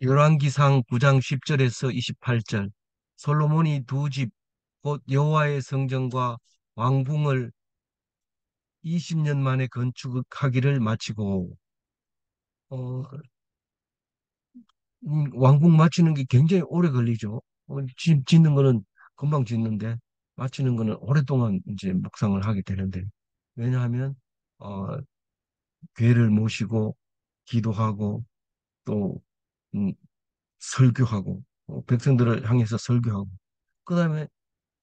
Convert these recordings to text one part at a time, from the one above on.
열왕기상 9장 10절에서 28절. 솔로몬이 두 집, 곧 여호와의 성전과 왕궁을 20년 만에 건축하기를 마치고, 어, 왕궁 마치는 게 굉장히 오래 걸리죠. 집 짓는 거는 금방 짓는데, 마치는 거는 오랫동안 이제 묵상을 하게 되는데, 왜냐하면, 어, 괴를 모시고, 기도하고, 또, 음, 설교하고, 백성들을 향해서 설교하고, 그 다음에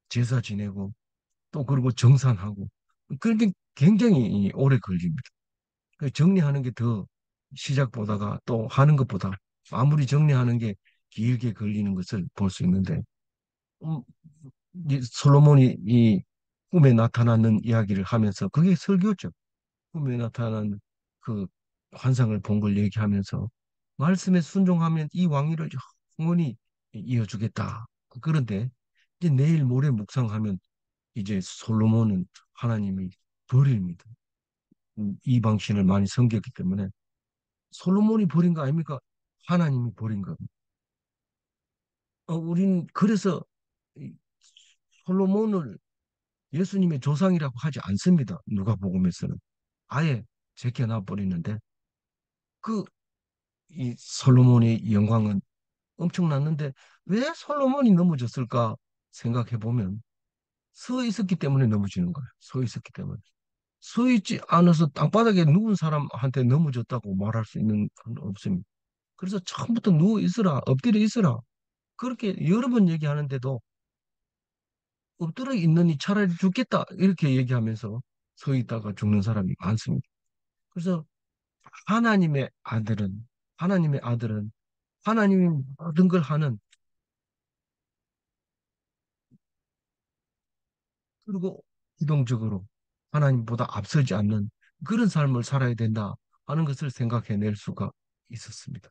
제사 지내고, 또 그리고 정산하고, 그렇게 굉장히 오래 걸립니다. 정리하는 게 더 시작보다가 또 하는 것보다 아무리 정리하는 게 길게 걸리는 것을 볼 수 있는데, 음, 이 솔로몬이 이 꿈에 나타나는 이야기를 하면서 그게 설교죠. 꿈에 나타난 그 환상을 본 걸 얘기하면서 말씀에 순종하면 이 왕위를 영원히 이어주겠다. 그런데 이제 내일 모레 묵상하면 이제 솔로몬은 하나님이 버립니다. 이방 신을 많이 섬겼기 때문에 솔로몬이 버린 거 아닙니까? 하나님이 버린 겁니다. 우린 그래서 이 솔로몬을 예수님의 조상이라고 하지 않습니다. 누가복음에서는 아예 제껴놔 버리는데 그 이 솔로몬의 영광은 엄청났는데 왜 솔로몬이 넘어졌을까 생각해 보면 서 있었기 때문에 넘어지는 거예요. 서 있었기 때문에. 서 있지 않아서 땅바닥에 누운 사람한테 넘어졌다고 말할 수 있는 건 없습니다. 그래서 처음부터 누워 있으라, 엎드려 있으라. 그렇게 여러 번 얘기하는데도 엎드려 있느니 차라리 죽겠다. 이렇게 얘기하면서 서 있다가 죽는 사람이 많습니다. 그래서 하나님의 아들은, 하나님의 아들은 하나님이 모든 걸 하는, 그리고 기동적으로 하나님보다 앞서지 않는 그런 삶을 살아야 된다 하는 것을 생각해낼 수가 있었습니다.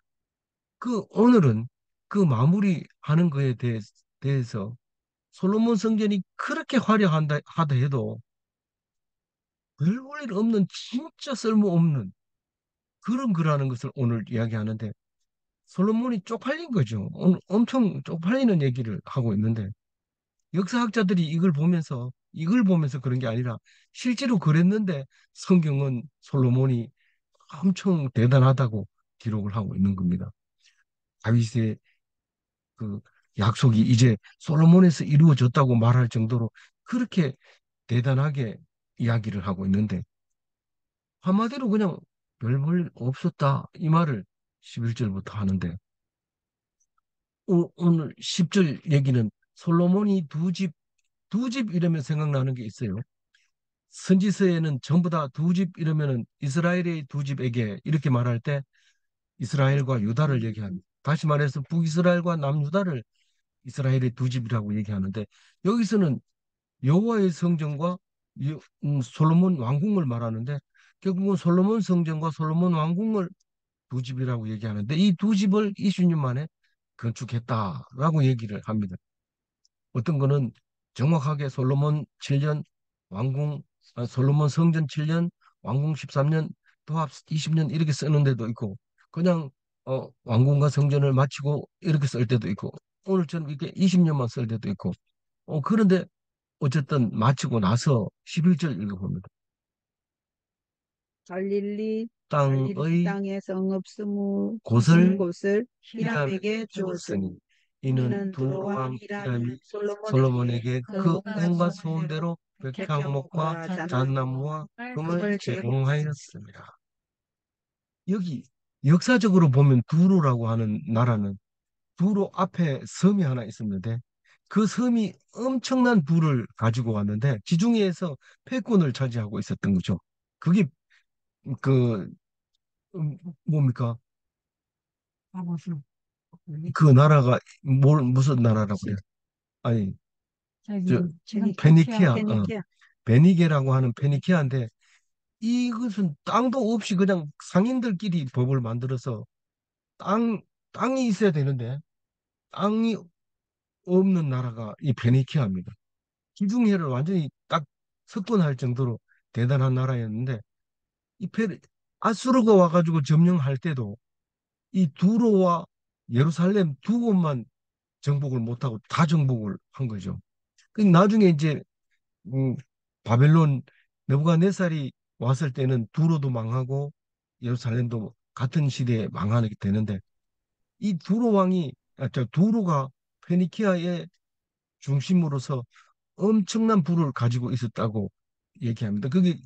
오늘은 그 마무리하는 거에 대해서 솔로몬 성전이 그렇게 화려하다 하다 해도 별 볼 일 없는 진짜 쓸모없는 그런 거라는 것을 오늘 이야기하는데 솔로몬이 쪽팔린 거죠. 오늘 엄청 쪽팔리는 얘기를 하고 있는데 역사학자들이 이걸 보면서 그런 게 아니라 실제로 그랬는데 성경은 솔로몬이 엄청 대단하다고 기록을 하고 있는 겁니다. 다윗의 그 약속이 이제 솔로몬에서 이루어졌다고 말할 정도로 그렇게 대단하게 이야기를 하고 있는데 한마디로 그냥 별 볼 일 없었다 이 말을 11절부터 하는데 오늘 10절 얘기는 솔로몬이 두 집 이러면 생각나는 게 있어요. 선지서에는 전부 다 두 집 이러면은 이스라엘의 두 집에게 이렇게 말할 때 이스라엘과 유다를 얘기합니다. 다시 말해서 북이스라엘과 남유다를 이스라엘의 두 집이라고 얘기하는데 여기서는 여호와의 성전과 솔로몬 왕궁을 말하는데 결국은 솔로몬 성전과 솔로몬 왕궁을 두 집이라고 얘기하는데 이 두 집을 20년 만에 건축했다라고 얘기를 합니다. 어떤 거는 정확하게 솔로몬 7년, 왕궁, 솔로몬 성전 7년, 왕궁 13년, 도합 20년 이렇게 쓰는 데도 있고, 그냥 왕궁과 성전을 마치고 이렇게 쓸 때도 있고, 오늘처럼 이렇게 20년만 쓸 때도 있고, 그런데 어쨌든 마치고 나서 11절 읽어봅니다. 갈릴리 땅의 땅에 성 없으므 곳을 곳을 히람에게 히람에게 주었으니 주었으니 이는 이는 두 두로와 왕 히람이 히람이 솔로몬에게 솔로몬에게 그 그 온갖 온갖 소원대로 소원대로 백향목과 백향목과 잣나무와 금을 금을 제공하였습니다. 여기 역사적으로 보면 두로라고 하는 나라는 두로 앞에 섬이 하나 있었는데 그 섬이 엄청난 부를 가지고 왔는데 지중해에서 패권을 차지하고 있었던 거죠. 그게 그 뭡니까? 그 나라가 무슨 나라라고 그래요? 아니 페니키아, 페니키아 베니게라고 하는 페니키아인데 이것은 땅도 없이 그냥 상인들끼리 법을 만들어서 땅 땅이 있어야 되는데 땅이 없는 나라가 이 페니키아입니다. 지중해를 완전히 딱 석권할 정도로 대단한 나라였는데 이 아수르가 와가지고 점령할 때도 이 두로와 예루살렘 두 곳만 정복을 못하고 다 정복을 한 거죠. 그 나중에 이제 음, 바벨론 느부갓네살이 왔을 때는 두로도 망하고 예루살렘도 같은 시대에 망하게 되는데 이 두로 왕이 두로가 페니키아의 중심으로서 엄청난 부를 가지고 있었다고 얘기합니다. 그게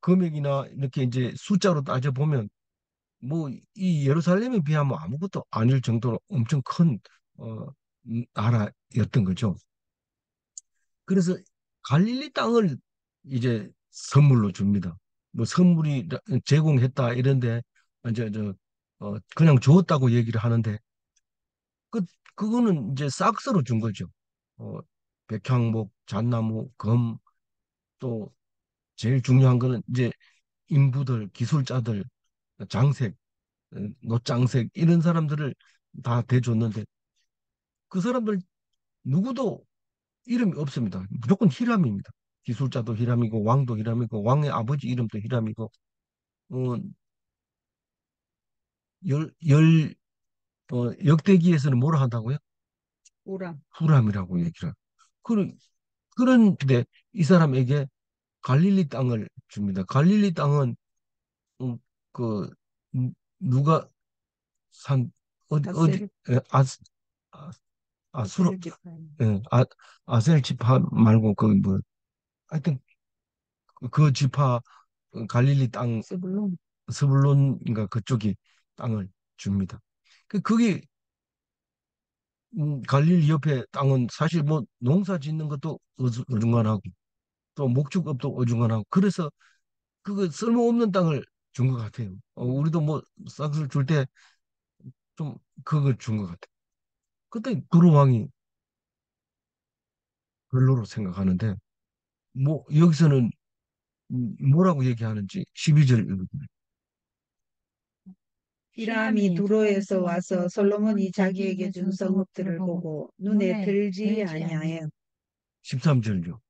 금액이나 이렇게 이제 숫자로 따져 보면 뭐 이 예루살렘에 비하면 아무것도 아닐 정도로 엄청 큰 어, 나라였던 거죠. 그래서 갈릴리 땅을 이제 선물로 줍니다. 뭐 선물이 제공했다 이런데 이제 그냥 주었다고 얘기를 하는데 그 그거는 이제 싹스로 준 거죠. 어, 백향목, 잣나무, 검, 또 제일 중요한 거는 이제 인부들, 기술자들, 장색, 노장색 이런 사람들을 다 대줬는데 그 사람들 누구도 이름이 없습니다. 무조건 히람입니다. 기술자도 히람이고 왕도 히람이고 왕의 아버지 이름도 히람이고 어, 열 역대기에서는 뭐라 한다고요? 오람. 후람이라고 얘기를 해요. 그, 그런데 이 사람에게 갈릴리 땅을 줍니다. 갈릴리 땅은 음, 그 누가 산 어디 아셀, 아, 아수르 아셀 지파인 예, 아셀 지파 말고 그 뭐 하여튼 그 지파 갈릴리 땅 스불론. 스불론인가 그쪽이 땅을 줍니다. 그게 갈릴리 옆에 땅은 사실 뭐 농사 짓는 것도 어중간하고 또 목축업도 어중간하고 그래서 그거 쓸모없는 땅을 준 것 같아요. 우리도 뭐 싹을 줄 때 좀 그걸 준 것 같아요. 그때 두루 왕이 별로로 생각하는데 뭐 여기서는 뭐라고 얘기하는지 12절 읽어보면 히람이 두로에서 와서 솔로몬이 자기에게 준 성읍들을 보고 눈에 들지 아니하여 13절요.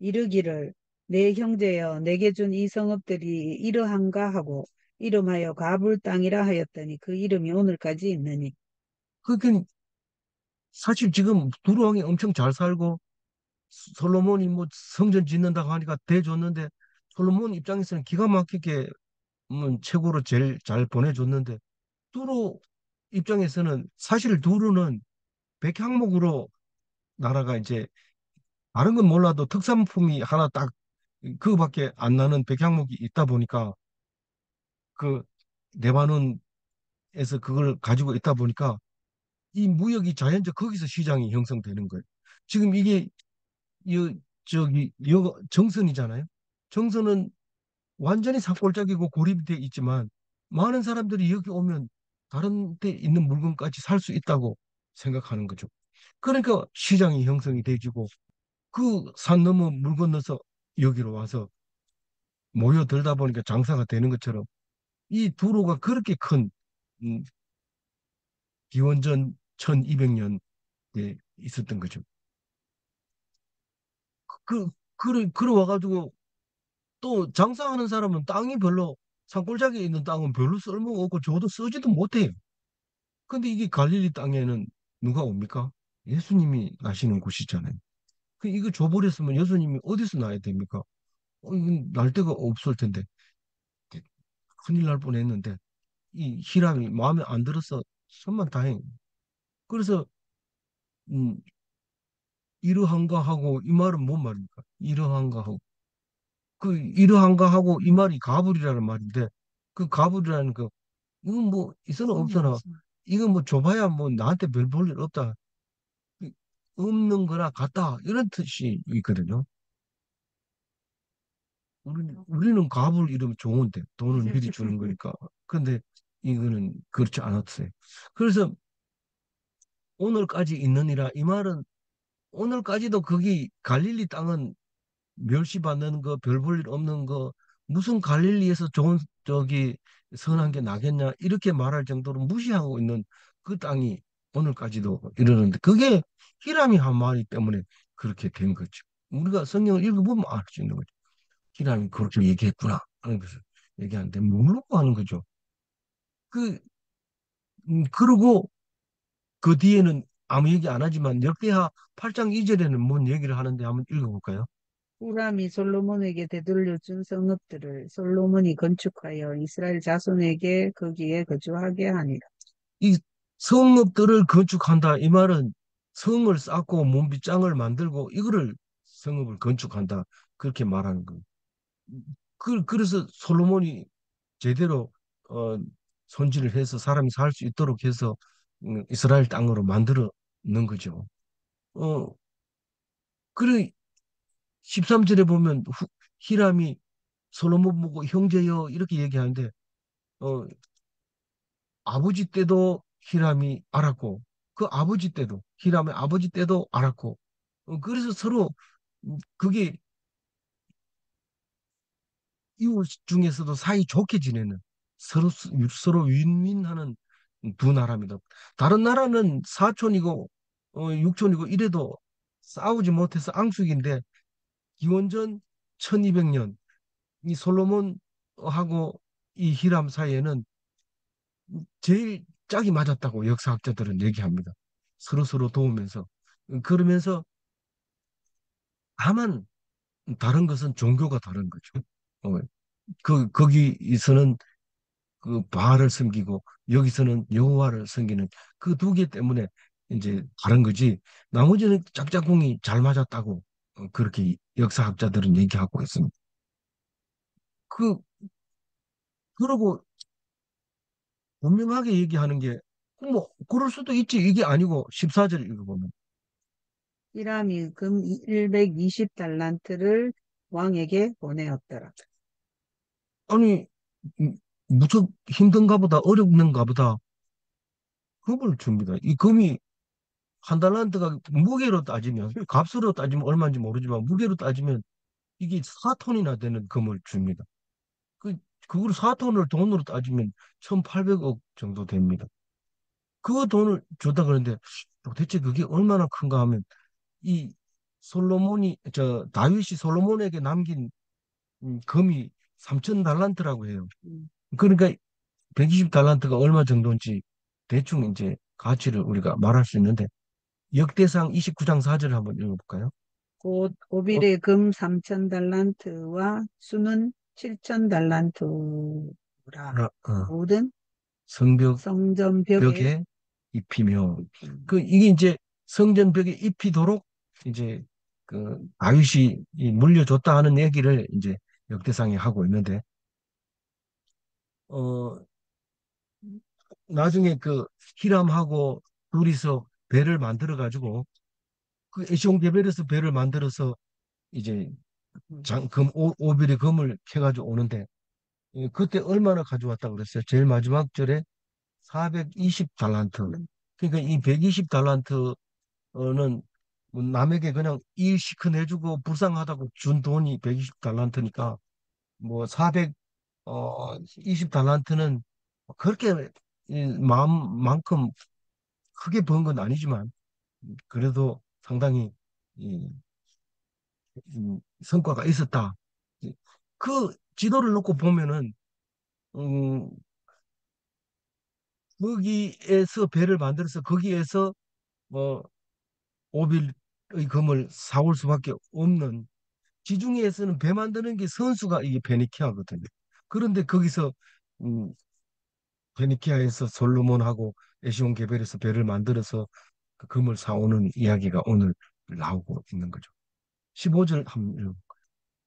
이르기를 내 형제여 내게 준 이 성읍들이 이러한가 하고 이름하여 가불 땅이라 하였더니 그 이름이 오늘까지 있느니. 그러니까 사실 지금 두루 왕이 엄청 잘 살고 솔로몬이 뭐 성전 짓는다고 하니까 대줬는데 솔로몬 입장에서는 기가 막히게 최고로 제일 잘 보내줬는데 두루 입장에서는 사실 두루는 백향목으로 나라가 이제 다른 건 몰라도 특산품이 하나 딱 그거밖에 안 나는 백향목이 있다 보니까 그 레바논에서 그걸 가지고 있다 보니까 이 무역이 자연적 거기서 시장이 형성되는 거예요. 지금 이게 정선이잖아요. 정선은 완전히 산골짜기고 고립이 돼 있지만 많은 사람들이 여기 오면 다른 데 있는 물건까지 살 수 있다고 생각하는 거죠. 그러니까 시장이 형성이 돼지고 그 산 넘어 물 건너서 여기로 와서 모여들다 보니까 장사가 되는 것처럼 이 두로가 그렇게 큰 음, 기원전 1200년에 있었던 거죠. 그래 와가지고 또 장사하는 사람은 땅이 별로 산골짜기에 있는 땅은 별로 쓸모가 없고 저도 쓰지도 못해요. 근데 이게 갈릴리 땅에는 누가 옵니까? 예수님이 나시는 곳이잖아요. 이거 줘버렸으면 예수님이 어디서 나야 됩니까? 이건 날 데가 없을 텐데 큰일 날 뻔했는데 이 히람이 마음에 안 들어서 천만 다행. 그래서 음, 이러한가 하고 이 말은 뭔 말입니까? 이러한가 하고 그 이러한가 하고 이 말이 가불이라는 말인데 그 가불이라는 거 이건 뭐 있어나 없어나 이건 뭐 줘봐야 뭐 나한테 별 볼 일 없다. 없는 거나 같다 이런 뜻이 있거든요. 우리는 갑을 이러면 좋은데 돈을 미리 주는 거니까. 근데 이거는 그렇지 않았어요. 그래서 오늘까지 있느니라 이 말은 오늘까지도 거기 갈릴리 땅은 멸시받는 거, 별 볼 일 없는 거, 무슨 갈릴리에서 좋은 저기 선한 게 나겠냐 이렇게 말할 정도로 무시하고 있는 그 땅이 오늘까지도 이러는데 그게 히람이 한 말이기 때문에 그렇게 된 거죠. 우리가 성경을 읽어보면 알 수 있는 거죠. 히람이 그렇게 얘기했구나 하는 것을 얘기하는데 모르고 하는 거죠. 그 그리고 그 뒤에는 아무 얘기 안 하지만 역대하 8장 2절에는 뭔 얘기를 하는데 한번 읽어볼까요? 후람이 솔로몬에게 되돌려 준 성읍들을 솔로몬이 건축하여 이스라엘 자손에게 거기에 거주하게 하니라. 이 성읍들을 건축한다. 이 말은 성을 쌓고 문빗장을 만들고 이거를 성읍을 건축한다. 그렇게 말하는 거예요. 그래서 솔로몬이 제대로 어, 손질을 해서 사람이 살 수 있도록 해서 이스라엘 땅으로 만들어 놓은 거죠. 어, 그래 13절에 보면 히람이 솔로몬 보고 형제여 이렇게 얘기하는데 어, 아버지 때도 히람이 알았고 그 아버지 때도 히람의 아버지 때도 알았고 그래서 서로 그게 이웃 중에서도 사이 좋게 지내는 서로 윈윈하는 두 나라입니다. 다른 나라는 사촌이고 육촌이고 이래도 싸우지 못해서 앙숙인데 기원전 1200년 이 솔로몬하고 이 히람 사이에는 제일 짝이 맞았다고 역사학자들은 얘기합니다. 서로 도우면서 그러면서 다만 다른 것은 종교가 다른 거죠. 어, 거기서는 그 바알을 섬기고 여기서는 여호와를 섬기는 그 두 개 때문에 이제 다른 거지. 나머지는 짝짝꿍이 잘 맞았다고 그렇게 역사학자들은 얘기하고 있습니다. 그 그러고 분명하게 얘기하는 게 뭐 그럴 수도 있지 이게 아니고 14절 읽어보면 히람이 금 120달란트를 왕에게 보내었더라. 아니 무척 힘든가 보다 어렵는가 보다 금을 줍니다. 이 금이 한 달란트가 무게로 따지면 값으로 따지면 얼마인지 모르지만 무게로 따지면 이게 4톤이나 되는 금을 줍니다. 그 그걸 4톤을 돈으로 따지면 1,800억 정도 됩니다. 그 돈을 줬다 그러는데 도대체 그게 얼마나 큰가 하면 이 솔로몬이 저 다윗이 솔로몬에게 남긴 금이 3천 달란트라고 해요. 음, 그러니까 120 달란트가 얼마 정도인지 대충 이제 가치를 우리가 말할 수 있는데 역대상 29장 4절을 한번 읽어볼까요? 곧 어, 오빌의 금 3천 달란트와 수는 7천 달란트라. 모든 성벽 성전벽에 벽에 입히며 입힌. 그 이게 이제 성전벽에 입히도록 이제 그 다윗이 이 물려줬다 하는 얘기를 이제 역대상에 하고 있는데 어 나중에 그 히람하고 둘이서 배를 만들어 가지고 그 에시온게벨에서 배를 만들어서 이제 장금 오빌의 금을 캐가지고 오는데 그때 얼마나 가져왔다 그랬어요? 제일 마지막 절에 420 달란트. 그러니까 이 120 달란트는 뭐 남에게 그냥 일 시켜내주고 불쌍하다고 준 돈이 120 달란트니까 뭐 420 달란트는 그렇게 이 마음만큼 크게 번 건 아니지만 그래도 상당히 이, 성과가 있었다. 그 지도를 놓고 보면은 음, 거기에서 배를 만들어서 거기에서 뭐 오빌의 금을 사올 수밖에 없는 지중해에서는 배 만드는 게 선수가 이게 베니키아거든요. 그런데 거기서 음, 베니키아에서 솔로몬하고 에시온 게벨에서 배를 만들어서 그 금을 사오는 이야기가 오늘 나오고 있는 거죠. 15절 한번 읽어.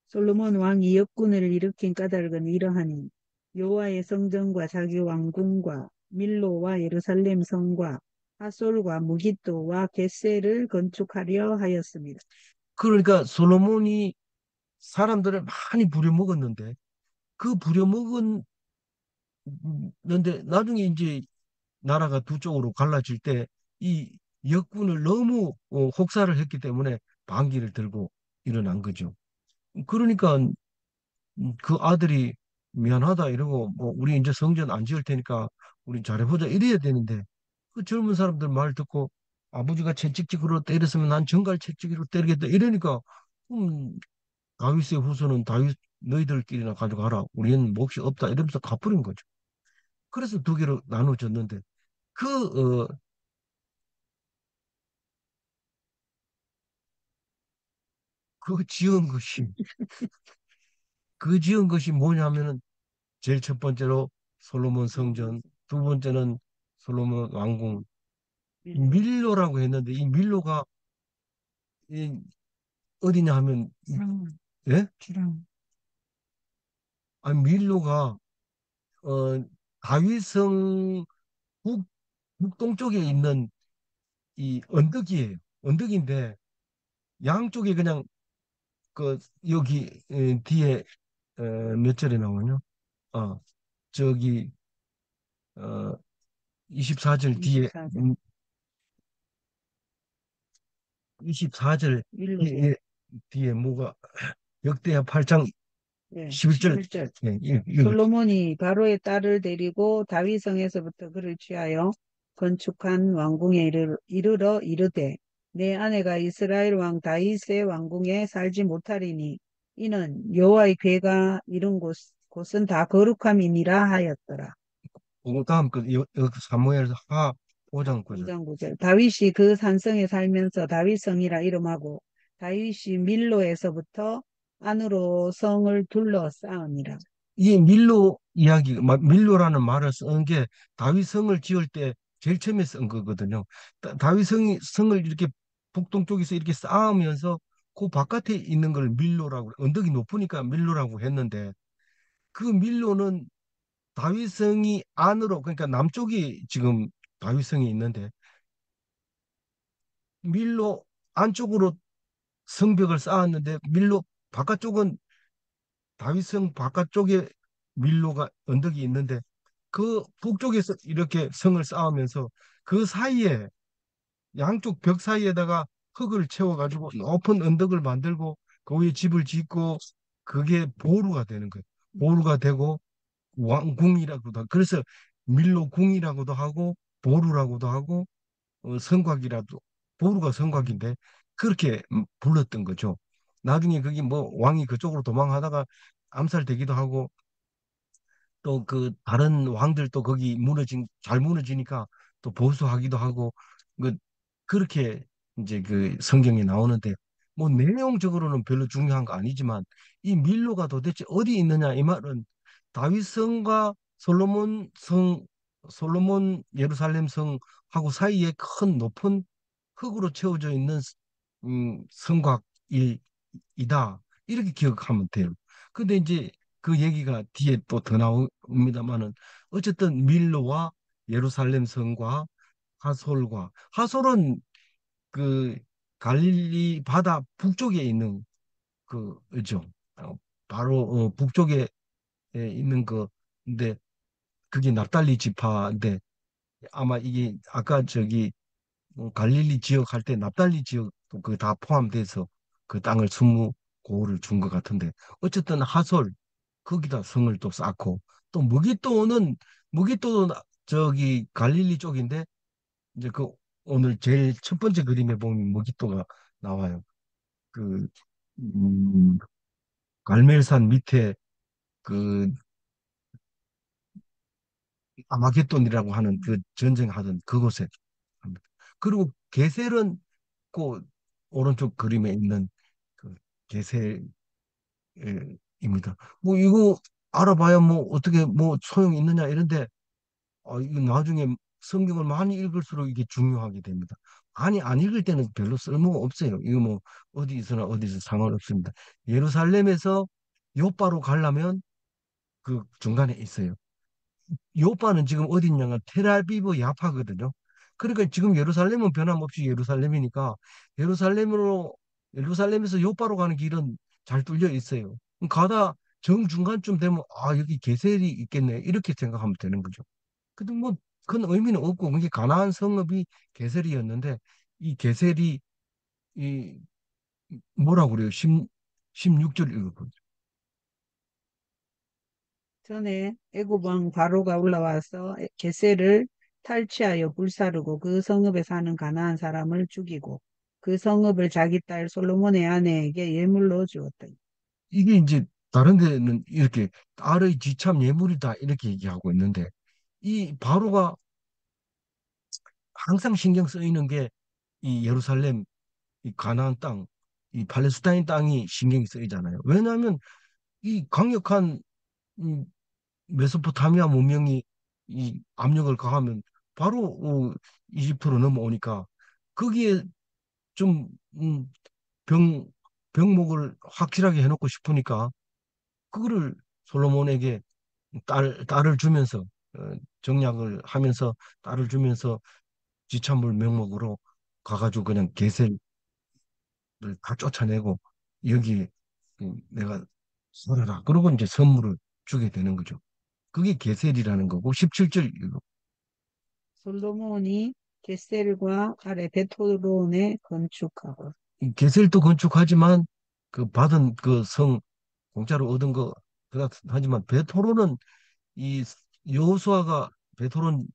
솔로몬 왕이 역군을 일으킨 까닭은 이러하니 여호와의 성전과 자기 왕궁과 밀로와 예루살렘 성과 하솔과 무깃도와 겟셀을 건축하려 하였습니다. 그러니까 솔로몬이 사람들을 많이 부려먹었는데 그 부려먹었는데 나중에 이제 나라가 두 쪽으로 갈라질 때 이 역군을 너무 혹사를 했기 때문에 반기를 들고 일어난 거죠. 그러니까 그 아들이 미안하다 이러고 뭐 우리 이제 성전 안 지을 테니까 우리 잘해보자 이래야 되는데 그 젊은 사람들 말 듣고 아버지가 채찍질로 때렸으면 난 정갈 채찍으로 때리겠다 이러니까 음, 다윗의 후손은 다윗 너희들끼리나 가져가라 우리는 몫이 없다 이러면서 갚으린 거죠. 그래서 두 개로 나눠졌는데 그, 그 지은 것이, 그 지은 것이 뭐냐면은 제일 첫 번째로 솔로몬 솔로몬 성전, 두 번째는 솔로몬 왕궁, 밀로 밀로라고 했는데 이 밀로가 이 어디냐 하면 예? 주랑 아니 밀로가 어 다윗성 북동쪽에 있는 이 언덕이에요. 언덕인데 양쪽에 그냥 그 여기 뒤에 몇 절에 나오냐? 어 저기 어 24절 뒤에 24절 24절 밀로게 뒤에, 뒤에 뭐가 역대하 8장 예, 11절 11절 예, 이거 솔로몬이 바로의 딸을 데리고 다윗성에서부터 그를 취하여 건축한 왕궁에 이르러 이르되 내 아내가 이스라엘 왕 다윗의 왕궁에 살지 못하리니 이는 여호와의 괴가 이룬 곳은 다 거룩함이니라 하였더라. 그 다음 그 사무엘 하 5장 9절 5장 9절 다윗이 그 산성에 살면서 다윗성이라 이름하고 다윗이 밀로에서부터 안으로 성을 둘러싸으니라. 이 밀로 이야기, 밀로라는 말을 쓴 게 다윗성을 지을 때 제일 처음에 쓴 거거든요. 다윗성이 성을 이렇게 북동쪽에서 이렇게 쌓으면서 그 바깥에 있는 걸 밀로라고, 언덕이 높으니까 밀로라고 했는데 그 밀로는 다윗성이 안으로, 그러니까 남쪽이 지금 다윗성이 있는데 밀로 안쪽으로 성벽을 쌓았는데 밀로 바깥쪽은 다윗성 바깥쪽에 밀로가 언덕이 있는데 그 북쪽에서 이렇게 성을 쌓으면서 그 사이에 양쪽 벽 사이에다가 흙을 채워가지고 높은 언덕을 만들고 그 위에 집을 짓고 그게 보루가 되는 거예요. 보루가 되고 왕궁이라고도 하고 그래서 밀로궁이라고도 하고 보루라고도 하고 성곽이라도 보루가 성곽인데 그렇게 불렀던 거죠. 나중에 그게 뭐 왕이 그쪽으로 도망하다가 암살되기도 하고 또 그 다른 왕들도 거기 잘 무너지니까 또 보수하기도 하고 그 그렇게 이제 그 성경에 나오는데 뭐 내용적으로는 별로 중요한 거 아니지만 이 밀로가 도대체 어디 있느냐 이 말은 다윗성과 솔로몬 예루살렘 성하고 사이에 큰 높은 흙으로 채워져 있는 성곽이다 이렇게 기억하면 돼요. 근데 이제 그 얘기가 뒤에 또 더 나옵니다만은 어쨌든 밀로와 예루살렘 성과 하솔은 그 갈릴리 바다 북쪽에 있는 그죠. 어, 바로 북쪽에 있는 그 근데 그게 납달리 지파인데 아마 이게 아까 저기 갈릴리 지역 할 때 납달리 지역도 그 다 포함돼서 그 땅을 20고를 준 것 같은데 어쨌든 하솔 거기다 성을 또 쌓고 또 무기또는 저기 갈릴리 쪽인데 이제 그 오늘 제일 첫 번째 그림에 보면 무기또가 나와요. 그 갈멜산 밑에 그 아마겟돈이라고 하는 그 전쟁하던 그곳에 합니다. 그리고 게셀은 그 오른쪽 그림에 있는 그 게셀입니다. 뭐 이거 알아봐야 뭐 어떻게 뭐 소용이 있느냐 이런데 이거 나중에 성경을 많이 읽을수록 이게 중요하게 됩니다. 아니 안 읽을 때는 별로 쓸모가 없어요. 이거 뭐 어디서나 어디서 상관없습니다. 예루살렘에서 요바로 가려면 그 중간에 있어요. 요바는 지금 어디 있냐면 텔아비브 야파거든요. 그러니까 지금 예루살렘은 변함없이 예루살렘이니까 예루살렘으로 예루살렘에서 요바로 가는 길은 잘 뚫려 있어요. 가다 정중간쯤 되면 아 여기 게셀이 있겠네 이렇게 생각하면 되는 거죠. 근데 뭐 큰 의미는 없고 그게 가나안 성읍이 게셀이었는데 이 게셀이 이 뭐라고 그래요? 16절 읽어보죠. 전에 애굽 왕 바로가 올라와서 게셀을 탈취하여 불사르고 그 성읍에 사는 가나안 사람을 죽이고 그 성읍을 자기 딸 솔로몬의 아내에게 예물로 주었다. 이게 이제 다른 데는 이렇게 딸의 지참 예물이다 이렇게 얘기하고 있는데 이 바로가 항상 신경 쓰이는 게 이 예루살렘, 이 가나안 땅, 이 팔레스타인 땅이 신경이 쓰이잖아요. 왜냐하면 이 강력한 음, 메소포타미아 문명이 이 압력을 가하면 바로 이집트로 넘어오니까 거기에 좀 병, 병목을 확실하게 해놓고 싶으니까 그거를 솔로몬에게 딸을 주면서 정약을 하면서 딸을 주면서 지참물 명목으로 가가지고 그냥 게셀을 다 쫓아내고 여기 내가 살아라. 그러고 이제 선물을 주게 되는 거죠. 그게 게셀이라는 거고 17절 솔로몬이 게셀과 아래 베토론에 건축하고. 게셀도 건축하지만 그 받은 그 성 공짜로 얻은 거 하지만 베토로는 이 여호수아가 베토론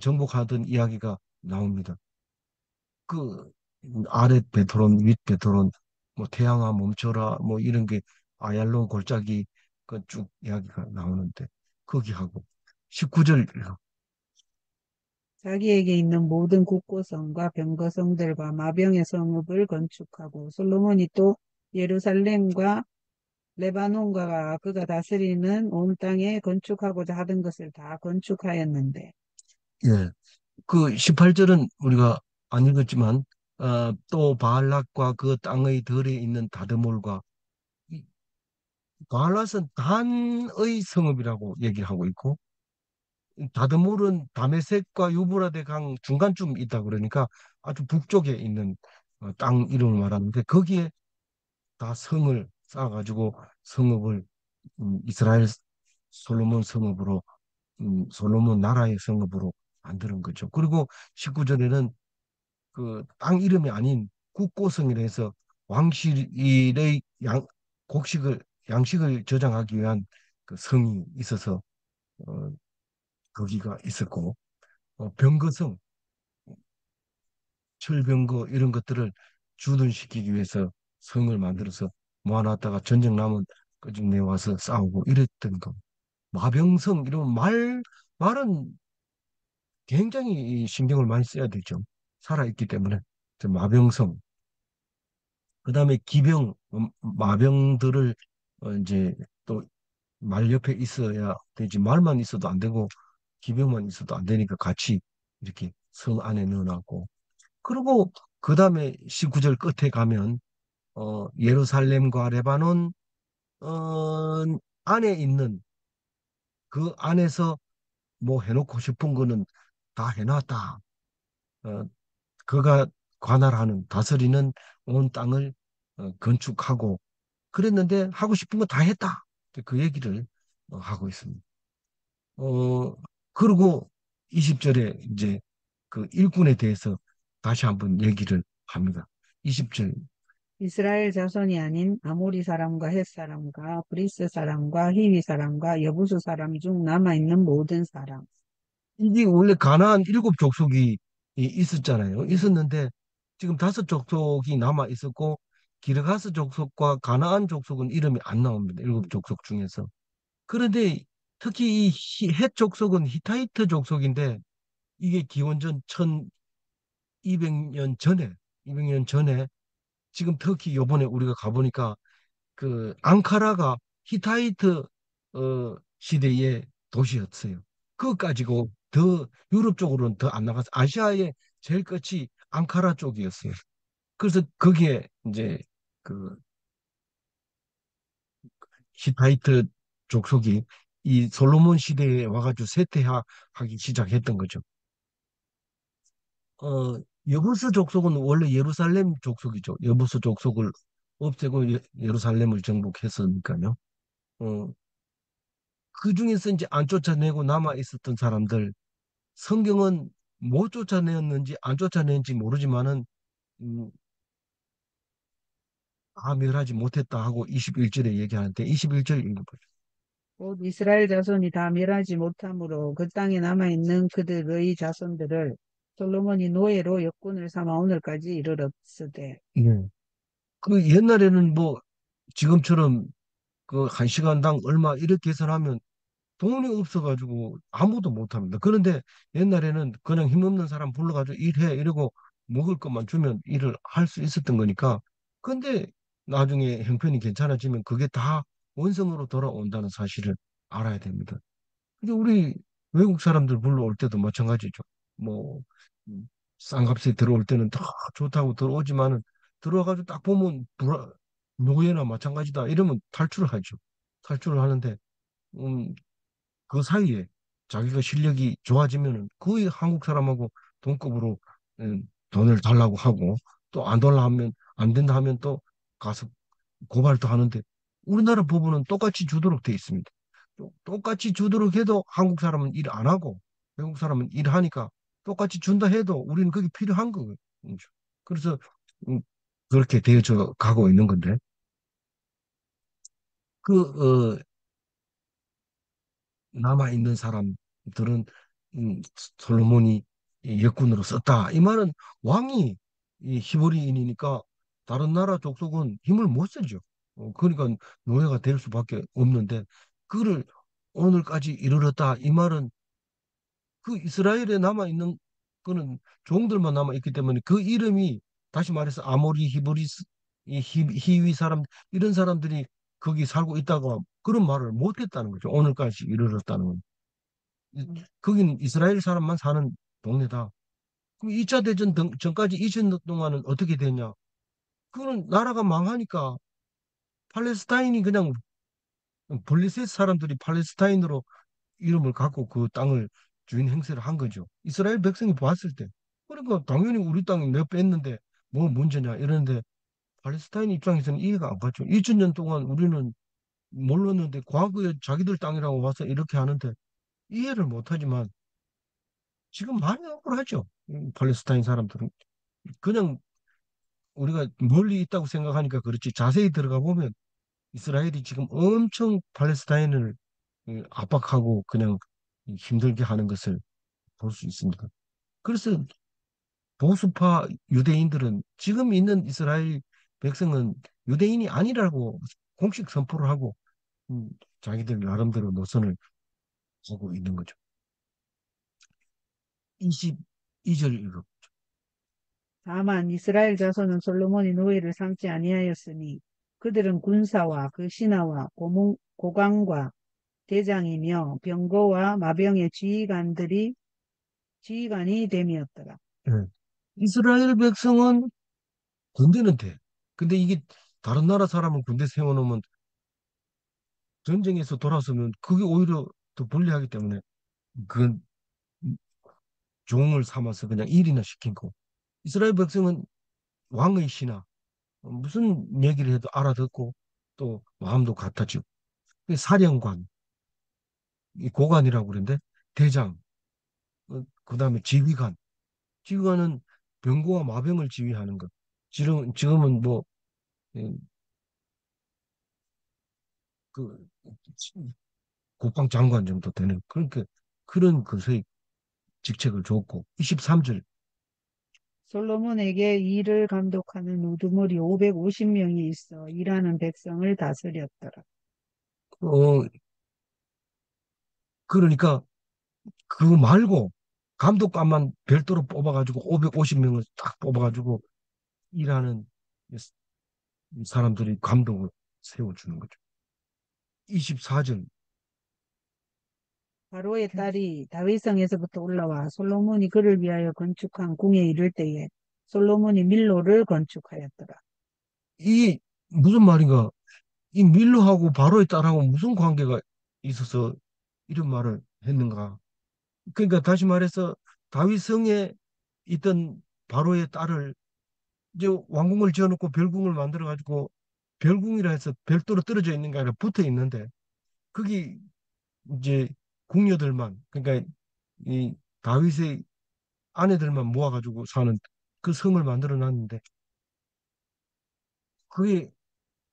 정복하던 이야기가 나옵니다. 그 아래 베토론, 윗 베토론, 뭐 태양아 멈춰라, 뭐 이런 게 아얄론 골짜기 그 쭉 이야기가 나오는데 거기하고 19절 자기에게 있는 모든 국고성과 병거성들과 마병의 성읍을 건축하고 솔로몬이 또 예루살렘과 레바논과 그가 다스리는 온 땅에 건축하고자 하던 것을 다 건축하였는데 예. 그 18절은 우리가 안 읽었지만 또 바알락과 그 땅의 들에 있는 다드몰과 이 바알락은 단의 성읍이라고 얘기를 하고 있고 다드몰은 다메섹과 유브라데 강 중간쯤 있다 그러니까 아주 북쪽에 있는 땅 이름을 말하는데 거기에 다 성을 쌓아가지고 성읍을 이스라엘 솔로몬 성읍으로 솔로몬 나라의 성읍으로 만드는 거죠. 그리고 19절에는 그 땅 이름이 아닌 국고성이라 해서 왕실의 곡식을 양식을 저장하기 위한 그 성이 있어서 어, 거기가 있었고 병거성, 철병거 이런 것들을 주둔시키기 위해서 성을 만들어서 모아놨다가 전쟁 나면 끄집 내와서 싸우고 이랬던 거. 마병성 이런 말은 굉장히 이 신경을 많이 써야 되죠. 살아있기 때문에. 마병성. 그다음에 기병, 마병들을 이제 또 말 옆에 있어야 되지. 말만 있어도 안 되고 기병만 있어도 안 되니까 같이 이렇게 성 안에 넣어놨고. 그리고 그다음에 19절 끝에 가면 예루살렘과 레바논 안에 있는 그 안에서 뭐 해놓고 싶은 거는 다 해놨다. 어, 그가 관할하는 다스리는 온 땅을 건축하고 그랬는데 하고 싶은 거 다 했다. 그 얘기를 하고 있습니다. 어, 그리고 20절에 이제 그 일꾼에 대해서 다시 한번 얘기를 합니다. 20절. 이스라엘 자손이 아닌 아모리 사람과 헷 사람과 브리스 사람과 히위 사람과 여부수 사람 중 남아있는 모든 사람. 이게 원래 가나안 일곱 족속이 있었잖아요. 있었는데 지금 다섯 족속이 남아 있었고 기르가스 족속과 가나안 족속은 이름이 안 나옵니다. 일곱 족속 중에서. 그런데 특히 이 헷 족속은 히타이트 족속인데 이게 기원전 1200년 전에 200년 전에 지금 터키 요번에 우리가 가보니까 그 앙카라가 히타이트 시대의 도시였어요. 그거 가지고 더 유럽 쪽으로는 더 안 나가서 아시아의 제일 끝이 앙카라 쪽이었어요. 그래서 거기에 이제 그 히타이트 족속이 이 솔로몬 시대에 와가지고 쇠퇴하기 시작했던 거죠. 어, 여부스 족속은 원래 예루살렘 족속이죠. 여부스 족속을 없애고 예루살렘을 정복했으니까요. 어, 그 중에서 이제 안 쫓아내고 남아 있었던 사람들, 성경은 못 쫓아내었는지 안 쫓아냈는지 모르지만은 음, 다 멸하지 못했다 하고 21절에 얘기하는데 21절 읽어보죠. 곧 이스라엘 자손이 다 멸하지 못하므로 그 땅에 남아있는 그들의 자손들을 솔로몬이 노예로 역군을 삼아 오늘까지 이르렀으되 예. 그 옛날에는 뭐 지금처럼 그 한 시간당 얼마 이렇게 계산하면 돈이 없어가지고 아무도 못합니다. 그런데 옛날에는 그냥 힘없는 사람 불러가지고 일해 이러고 먹을 것만 주면 일을 할 수 있었던 거니까. 근데 나중에 형편이 괜찮아지면 그게 다 원성으로 돌아온다는 사실을 알아야 됩니다. 근데 우리 외국 사람들 불러올 때도 마찬가지죠. 뭐 싼 값에 들어올 때는 다 좋다고 들어오지만은 들어와가지고 딱 보면 노예나 마찬가지다 이러면 탈출을 하죠. 탈출을 하는데 음, 그 사이에 자기가 실력이 좋아지면은 거의 한국 사람하고 동급으로 돈을 달라고 하고 또 안 달라 하면 안 된다 하면 또 가서 고발도 하는데 우리나라 법원은 똑같이 주도록 돼 있습니다. 똑같이 주도록 해도 한국 사람은 일 안 하고 외국 사람은 일하니까 똑같이 준다 해도 우리는 그게 필요한 거거든요. 그래서 음, 그렇게 되어져 가고 있는 건데 그 남아 있는 사람들은 솔로몬이 이 역군으로 썼다. 이 말은 왕이 이 히브리인이니까 다른 나라 족속은 힘을 못 쓰죠. 그러니까 노예가 될 수밖에 없는데 그를 오늘까지 이르렀다. 이 말은 그 이스라엘에 남아 있는 그는 종들만 남아 있기 때문에 그 이름이 다시 말해서 아모리 히브리스 이 히위 사람 이런 사람들이 거기 살고 있다가 그런 말을 못 했다는 거죠. 오늘까지 이르렀다는 건. 거긴 이스라엘 사람만 사는 동네다. 그럼 2차 대전 전까지 20년 동안은 어떻게 되냐? 그거는 나라가 망하니까 팔레스타인이 그냥 블리셋 사람들이 팔레스타인으로 이름을 갖고 그 땅을 주인 행세를 한 거죠. 이스라엘 백성이 봤을 때. 그러니까 당연히 우리 땅이 내가 뺐는데 뭐 문제냐 이러는데 팔레스타인 입장에서는 이해가 안 갔죠. 2000년 동안 우리는 몰랐는데 과거에 자기들 땅이라고 와서 이렇게 하는데 이해를 못하지만 지금 많이 억울하죠. 팔레스타인 사람들은. 그냥 우리가 멀리 있다고 생각하니까 그렇지 자세히 들어가 보면 이스라엘이 지금 엄청 팔레스타인을 압박하고 그냥 힘들게 하는 것을 볼 수 있습니다. 그래서 보수파 유대인들은 지금 있는 이스라엘 백성은 유대인이 아니라고 공식 선포를 하고 음, 자기들 나름대로 노선을 하고 있는 거죠. 22절 읽어. 다만 이스라엘 자손은 솔로몬이 노예를 삼지 아니하였으니 그들은 군사와 그 신하와 고관과 대장이며 병거와 마병의 지휘관이 됨이었더라. 예. 이스라엘 백성은 군대는 돼. 근데 이게 다른 나라 사람은 군대 세워놓으면 전쟁에서 돌아서면 그게 오히려 더 불리하기 때문에 그 종을 삼아서 그냥 일이나 시키고 이스라엘 백성은 왕의 신하 무슨 얘기를 해도 알아듣고 또 마음도 같아지고 사령관 이 고관이라고 그러는데 대장 그다음에 지휘관은 병거와 마병을 지휘하는 것 지금은 뭐 예, 그 국방장관 정도 되는 그러니까 그런 것의 직책을 줬고 23절 솔로몬에게 일을 감독하는 우두머리 550명이 있어 일하는 백성을 다스렸더라. 어 그러니까 그거 말고 감독관만 별도로 뽑아가지고 550명을 딱 뽑아가지고 일하는 사람들이 감독을 세워주는 거죠. 24절 바로의 딸이 다윗성에서부터 올라와 솔로몬이 그를 위하여 건축한 궁에 이를 때에 솔로몬이 밀로를 건축하였더라. 이 무슨 말인가? 이 밀로하고 바로의 딸하고 무슨 관계가 있어서 이런 말을 했는가? 그러니까 다시 말해서 다윗 성에 있던 바로의 딸을 이제 왕궁을 지어놓고 별궁을 만들어 가지고 별궁이라 해서 별도로 떨어져 있는 게 아니라 붙어 있는데 거기 이제 궁녀들만 그러니까 이 다윗의 아내들만 모아가지고 사는 그 성을 만들어 놨는데 그게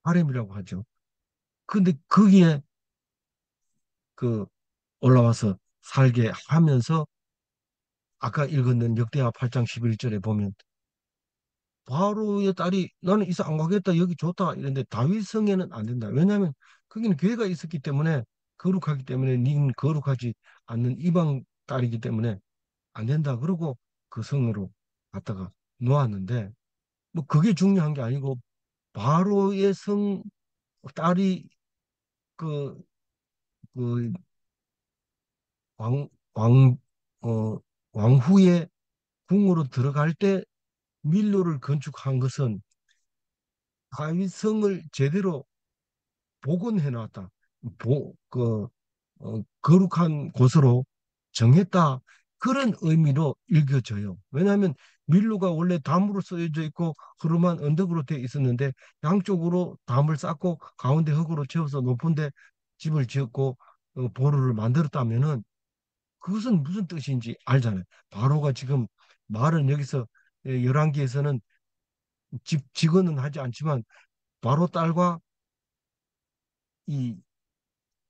하렘이라고 하죠. 근데 거기에 그 올라와서 살게 하면서 아까 읽었는 역대하 8장 11절에 보면 바로의 딸이 나는 이사 안 가겠다 여기 좋다 이런데 다윗 성에는 안 된다. 왜냐하면 거기는 교회가 있었기 때문에 거룩하기 때문에 닌 거룩하지 않는 이방 딸이기 때문에 안 된다. 그러고 그 성으로 갔다가 놓았는데 뭐 그게 중요한 게 아니고 바로의 성 딸이 그, 그 왕, 왕, 어, 왕후의 궁으로 들어갈 때 밀로를 건축한 것은 다윗 성을 제대로 복원해 놨다. 거룩한 곳으로 정했다. 그런 의미로 읽혀져요. 왜냐하면 밀로가 원래 담으로 쓰여져 있고 흐름한 언덕으로 되어 있었는데 양쪽으로 담을 쌓고 가운데 흙으로 채워서 높은데 집을 지었고 보루를 만들었다면은 그것은 무슨 뜻인지 알잖아요. 바로가 지금 말은 여기서 열왕기에서는 직언은 하지 않지만 바로 딸과 이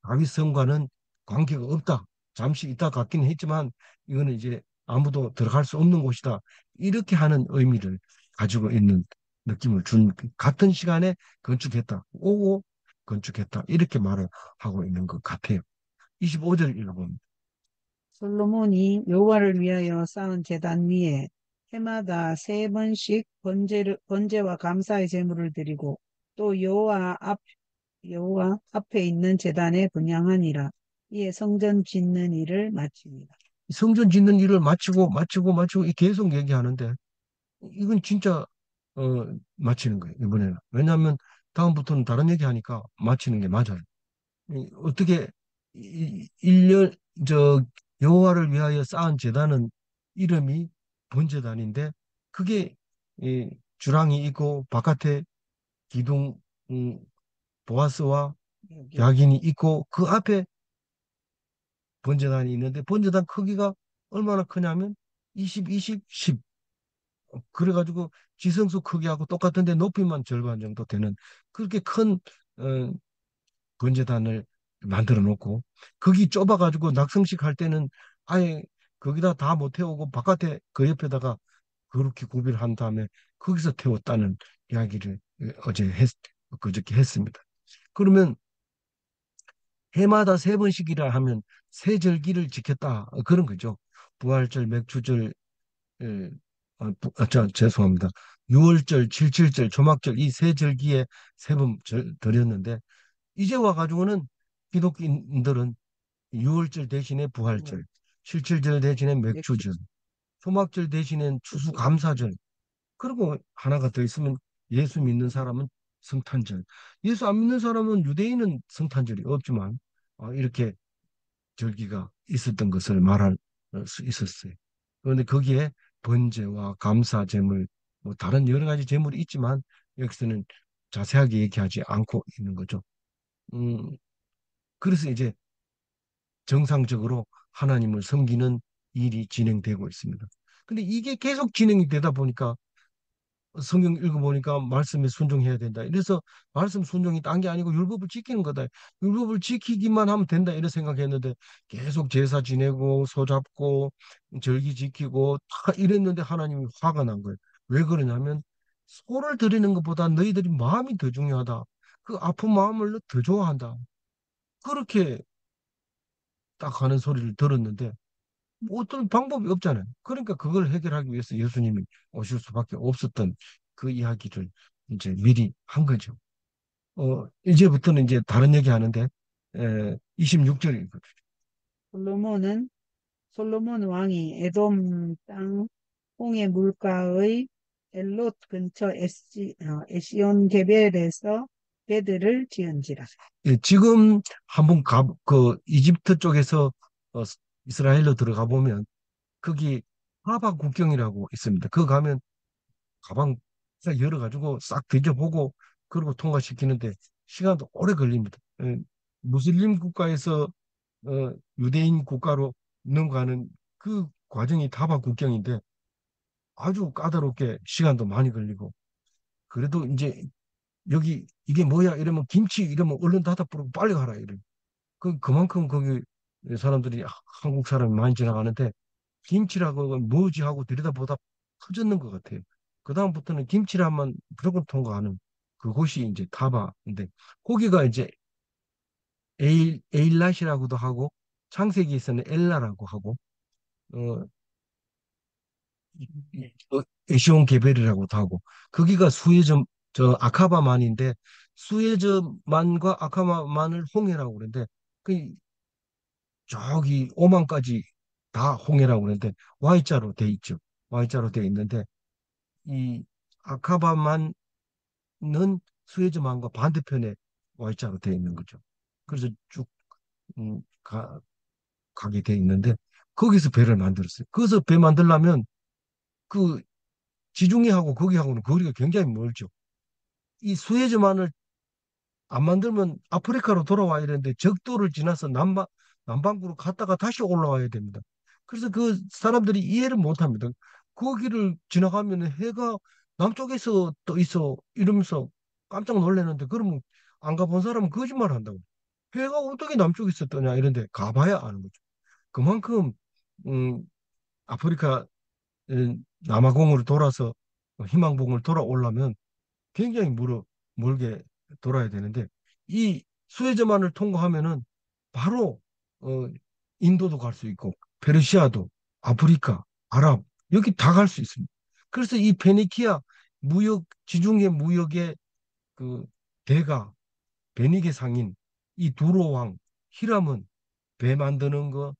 다윗성과는 관계가 없다. 잠시 있다 갔긴 했지만 이거는 이제 아무도 들어갈 수 없는 곳이다. 이렇게 하는 의미를 가지고 있는 느낌을 준 같은 시간에 건축했다. 오고 건축했다. 이렇게 말을 하고 있는 것 같아요. 25절 읽어봅니다. 솔로몬이 여호와를 위하여 쌓은 제단 위에 해마다 세 번씩 번제와 감사의 제물을 드리고 또 여호와 앞에 있는 제단에 분향하니라. 이에 성전 짓는 일을 마칩니다. 성전 짓는 일을 마치고 이 계속 얘기하는데 이건 진짜 마치는 거예요. 이번에는. 왜냐하면 다음부터는 다른 얘기하니까 마치는 게 맞아요. 어떻게 1년 저 여호와를 위하여 쌓은 제단은 이름이 번제단인데 그게 주랑이 있고 바깥에 기둥 음, 보아스와 여기 야긴이 있고 그 앞에 번제단이 있는데 번제단 크기가 얼마나 크냐면 20, 20, 10 그래가지고 지성소 크기하고 똑같은데 높이만 절반 정도 되는 그렇게 큰 어, 번제단을 만들어 놓고 거기 좁아가지고 낙성식 할 때는 아예 거기다 다 못 태우고 바깥에 그 옆에다가 그렇게 구비를 한 다음에 거기서 태웠다는 이야기를 그저께 했습니다. 그러면 해마다 세 번씩이라 하면 세 절기를 지켰다 그런 거죠. 부활절, 맥주절, 죄송합니다. 6월절, 77절, 조막절 이 세 절기에 세 번 드렸는데 이제 와가지고는 기독교인들은 6월절 대신에 뭐, 부활절, 77절 대신에 맥주 맥주절, 초막절 대신에 추수감사절, 그리고 하나가 더 있으면 예수 믿는 사람은 성탄절. 예수 안 믿는 사람은 유대인은 성탄절이 없지만 이렇게 절기가 있었던 것을 말할 수 있었어요. 그런데 거기에 번제와 감사 제물, 뭐 다른 여러 가지 제물이 있지만 여기서는 자세하게 얘기하지 않고 있는 거죠. 음, 그래서 이제 정상적으로 하나님을 섬기는 일이 진행되고 있습니다. 근데 이게 계속 진행이 되다 보니까 성경 읽어보니까 말씀에 순종해야 된다. 이래서 말씀 순종이 딴 게 아니고 율법을 지키는 거다. 율법을 지키기만 하면 된다. 이런 생각했는데 계속 제사 지내고 소 잡고 절기 지키고 다 이랬는데 하나님이 화가 난 거예요. 왜 그러냐면 소를 드리는 것보다 너희들이 마음이 더 중요하다. 그 아픈 마음을 너 더 좋아한다. 그렇게 딱 하는 소리를 들었는데 뭐 어떤 방법이 없잖아요. 그러니까 그걸 해결하기 위해서 예수님이 오실 수밖에 없었던 그 이야기를 이제 미리 한 거죠. 이제부터는 이제 다른 얘기 하는데, 26절이거든요. 솔로몬은 솔로몬 왕이 에돔 땅 홍해 물가의 엘롯 근처 에시온 게벨에서 배들을 지은지라. 지금 한번 이집트 쪽에서 어, 이스라엘로 들어가 보면, 거기 하바 국경이라고 있습니다. 그거 가면 가방 싹 열어가지고 싹 뒤져보고, 그리고 통과시키는데 시간도 오래 걸립니다. 무슬림 국가에서 유대인 국가로 넘어가는 그 과정이 다바 국경인데 아주 까다롭게 시간도 많이 걸리고 그래도 이제 여기 이게 뭐야 이러면 김치 이러면 얼른 닫아 부르고 빨리 가라 이래. 그만큼 거기 사람들이 한국 사람이 많이 지나가는데 김치라고 뭐지 하고 들여다보다 터졌는 것 같아요. 그다음부터는 김치라만 무조건 통과하는 그곳이 이제 다바인데 거기가 이제 에일랏이라고도 하고 창세기에서는 엘라라고 하고 어, 에시온 게벨이라고도 하고 거기가 수에즈 저 아카바만인데 수에즈만과 아카바만을 홍해라고 그러는데 그 저기 오만까지 다 홍해라고 그러는데 Y자로 돼 있죠. Y자로 돼 있는데 이 아카바만은 수에즈만과 반대편에 Y자로 돼 있는 거죠. 그래서 쭉 가게 돼 있는데 거기서 배를 만들었어요. 거기서 배 만들려면 그 지중해하고 거기하고는 거리가 굉장히 멀죠. 이 수에즈만을 안 만들면 아프리카로 돌아와야 되는데 적도를 지나서 남반구로 갔다가 다시 올라와야 됩니다. 그래서 그 사람들이 이해를 못 합니다. 거기를 지나가면 해가 남쪽에서 또 있어 이러면서 깜짝 놀라는데 그러면 안 가본 사람은 거짓말 한다고. 해가 어떻게 남쪽에서 떠냐 이런데 가봐야 아는 거죠. 그만큼 음, 아프리카 남아공으로 돌아서 희망봉을 돌아오려면 굉장히 멀게 돌아야 되는데 이 수에즈만을 통과하면은 바로 어, 인도도 갈 수 있고 페르시아도 아프리카 아랍 여기 다 갈 수 있습니다. 그래서 이 페니키아 무역 지중해 무역의 그 대가 베니게 상인 이 두로 왕 히람은 배 만드는 거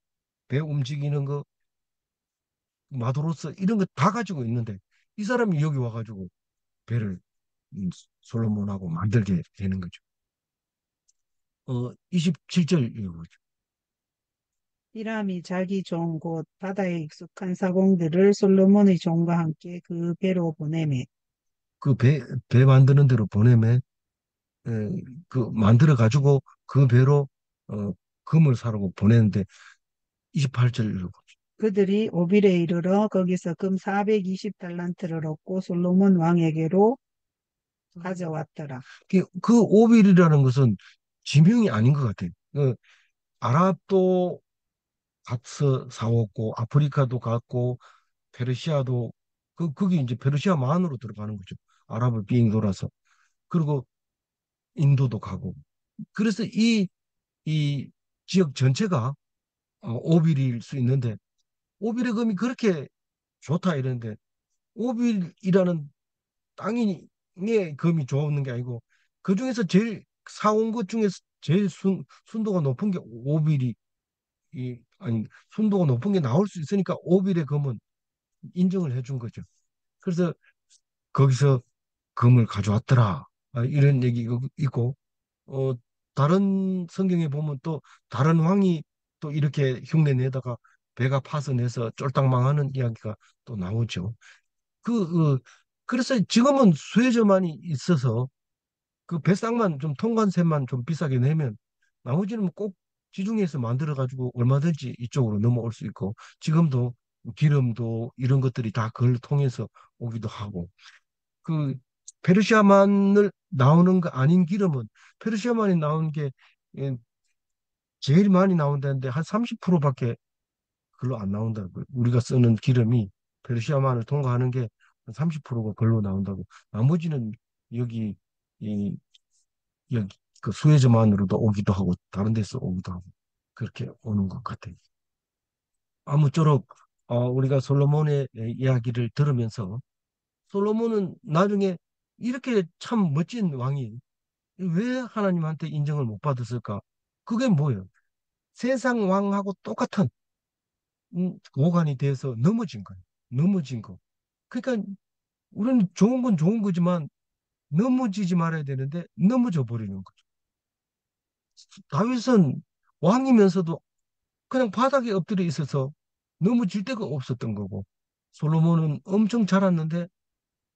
배 움직이는 거 마도로스 이런 거 다 가지고 있는데 이 사람이 여기 와가지고 배를 솔로몬하고 만들게 되는 거죠. 27절 읽어보죠. 히람이 자기 종 곧 바다에 익숙한 사공들을 솔로몬의 종과 함께 그 배로 보내매. 그 배 만드는 대로 보내면 그 만들어 가지고 그 배로 어, 금을 사라고 보내는데 28절 읽어보죠. 그들이 오빌에 이르러 거기서 금 420달란트를 얻고 솔로몬 왕에게로 가져왔더라. 그 오빌이라는 것은 지명이 아닌 것 같아요. 아랍도 가서 사왔고 아프리카도 갔고 페르시아도 거기 이제 페르시아만으로 들어가는 거죠. 아랍을 빙 돌아서 그리고 인도도 가고 그래서 이 지역 전체가 오빌일 수 있는데 오빌의 금이 그렇게 좋다 이랬는데 오빌이라는 땅이 금이 좋은 게 아니고 그 중에서 제일 사온 것 중에서 제일 순도가 높은 게 오빌이 아니 순도가 높은 게 나올 수 있으니까 오빌의 금은 인정을 해준 거죠. 그래서 거기서 금을 가져왔더라. 이런 얘기가 있고 어, 다른 성경에 보면 또 다른 왕이 또 이렇게 흉내 내다가 배가 파손해서 쫄딱 망하는 이야기가 또 나오죠. 그, 어, 그래서 지금은 수혜저만이 있어서 그 배상만 좀 통관세만 좀 비싸게 내면 나머지는 꼭 지중해에서 만들어 가지고 얼마든지 이쪽으로 넘어올 수 있고 지금도 기름도 이런 것들이 다 그걸 통해서 오기도 하고 그 페르시아만을 나오는 거 아닌 기름은 페르시아만이 나오는 게 예, 제일 많이 나온다는데 한 30%밖에 글로 안 나온다고. 우리가 쓰는 기름이 페르시아만을 통과하는 게 한 30%가 글로 나온다고. 나머지는 여기 이 여기 그 수에즈만으로도 오기도 하고 다른 데서 오기도 하고 그렇게 오는 것 같아요. 아무쪼록 우리가 솔로몬의 이야기를 들으면서 솔로몬은 나중에 이렇게 참 멋진 왕이 왜 하나님한테 인정을 못 받았을까? 그게 뭐예요? 세상 왕하고 똑같은 고관이 돼서 넘어진 거예요. 넘어진 거. 그러니까 우리는 좋은 건 좋은 거지만 넘어지지 말아야 되는데 넘어져 버리는 거죠. 다윗은 왕이면서도 그냥 바닥에 엎드려 있어서 넘어질 데가 없었던 거고 솔로몬은 엄청 자랐는데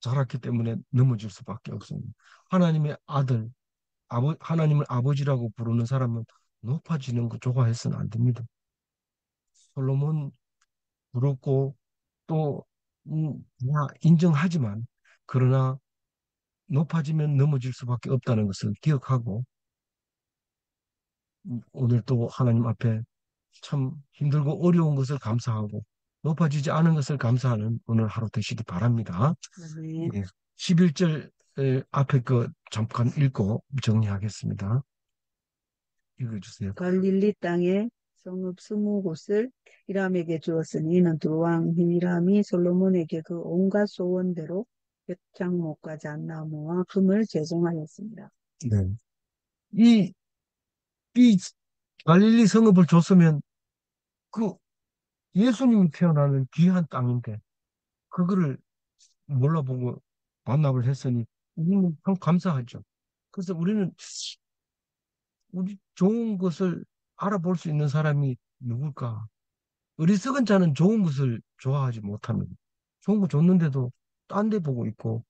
자랐기 때문에 넘어질 수밖에 없습니다. 하나님의 아들, 하나님을 아버지라고 부르는 사람은 높아지는 거 좋아해서는 안 됩니다. 솔로몬 부럽고 또 다 인정하지만 그러나 높아지면 넘어질 수밖에 없다는 것을 기억하고 오늘 또 하나님 앞에 참 힘들고 어려운 것을 감사하고 높아지지 않은 것을 감사하는 오늘 하루 되시기 바랍니다. 네. 예. 11절 앞에 그 잠깐 읽고 정리하겠습니다. 읽어주세요. 갈릴리 땅에 성읍 20곳을 히람에게 주었으니 이는 두 왕 히람이 솔로몬에게 그 온갖 소원대로 백향목과 잣나무와 금을 제공하였습니다. 네. 이, 이 갈릴리 성읍을 줬으면 그 예수님이 태어나는 귀한 땅인데 그거를 몰라보고 반납을 했으니 우리는 참 감사하죠. 그래서 우리는 우리 좋은 것을 알아볼 수 있는 사람이 누굴까? 어리석은 자는 좋은 것을 좋아하지 못합니다. 좋은 거 줬는데도 딴 데 보고 있고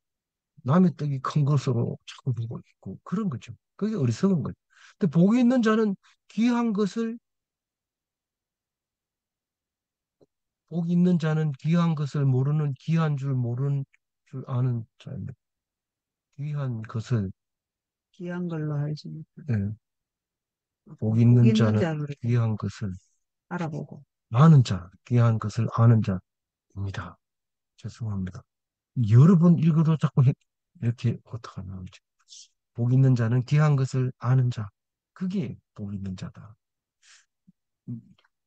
남의 떡이 큰 것으로 자꾸 보고 있고 그런 거죠. 그게 어리석은 거죠. 근데 복이 있는 자는 귀한 것을 복 있는 자는 귀한 것을 모르는 귀한 줄 모르는 줄 아는 자입니다. 귀한 것을 귀한 걸로 알지 못한. 예, 복 복 있는 있는 자는 자로 이렇게 귀한 것을 알아보고. 아는 자, 귀한 것을 아는 자입니다. 죄송합니다. 여러 번 읽어도 자꾸 이렇게 어떻게 나오지? 복 있는 자는 귀한 것을 아는 자. 그게 복 있는 자다.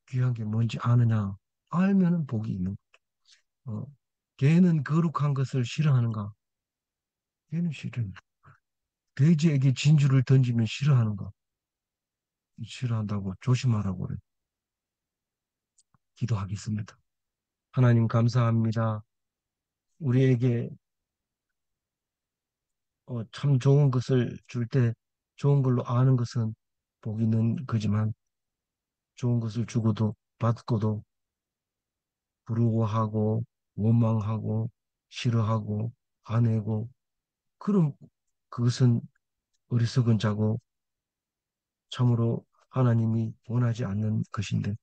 귀한 게 뭔지 아느냐? 알면은 복이 있는 거. 걔는 거룩한 것을 싫어하는가? 걔는 싫어. 돼지에게 진주를 던지면 싫어하는가? 싫어한다고 조심하라고 그래. 기도하겠습니다. 하나님 감사합니다. 우리에게 참 좋은 것을 줄 때 좋은 걸로 아는 것은 복 있는 거지만 좋은 것을 주고도 받고도 부러워하고 원망하고 싫어하고 화내고 그럼 그것은 어리석은 자고 참으로 하나님이 원하지 않는 것인데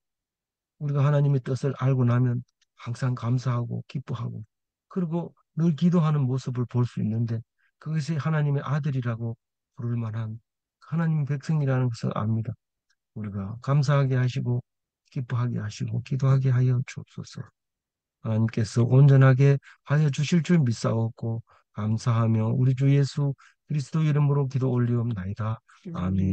우리가 하나님의 뜻을 알고 나면 항상 감사하고 기뻐하고 그리고 늘 기도하는 모습을 볼 수 있는데 그것이 하나님의 아들이라고 부를 만한 하나님 백성이라는 것을 압니다. 우리가 감사하게 하시고 기뻐하게 하시고 기도하게 하여 주옵소서. 하나님께서 온전하게 하여 주실 줄 믿사옵고 감사하며 우리 주 예수 그리스도 이름으로 기도 올리옵나이다. 아멘.